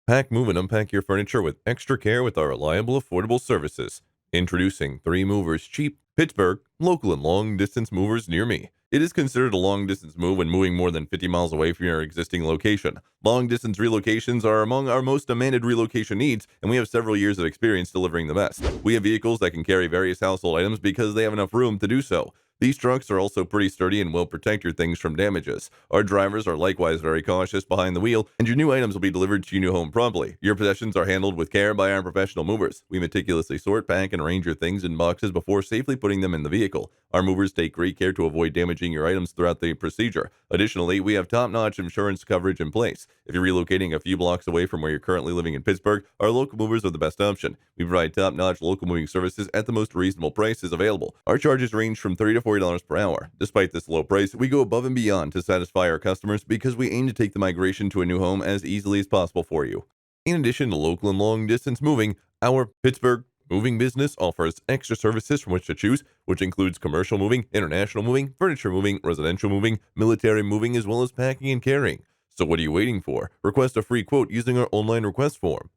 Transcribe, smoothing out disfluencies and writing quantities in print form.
Pack, move, and unpack your furniture with extra care with our reliable, affordable services. Introducing 3 Movers Cheap, Pittsburg, local and long distance movers near me. It is considered a long distance move when moving more than 50 miles away from your existing location. Long distance relocations are among our most demanded relocation needs, and we have several years of experience delivering the best. We have vehicles that can carry various household items because they have enough room to do so. These trucks are also pretty sturdy and will protect your things from damages. Our drivers are likewise very cautious behind the wheel, and your new items will be delivered to your new home promptly. Your possessions are handled with care by our professional movers. We meticulously sort, pack, and arrange your things in boxes before safely putting them in the vehicle. Our movers take great care to avoid damaging your items throughout the procedure. Additionally, we have top-notch insurance coverage in place. If you're relocating a few blocks away from where you're currently living in Pittsburgh, our local movers are the best option. We provide top-notch local moving services at the most reasonable prices available. Our charges range from $30 to $40 per hour. Despite this low price, we go above and beyond to satisfy our customers because we aim to take the migration to a new home as easily as possible for you. In addition to local and long-distance moving, our Pittsburgh moving business offers extra services from which to choose, which includes commercial moving, international moving, furniture moving, residential moving, military moving, as well as packing and carrying. So what are you waiting for? Request a free quote using our online request form.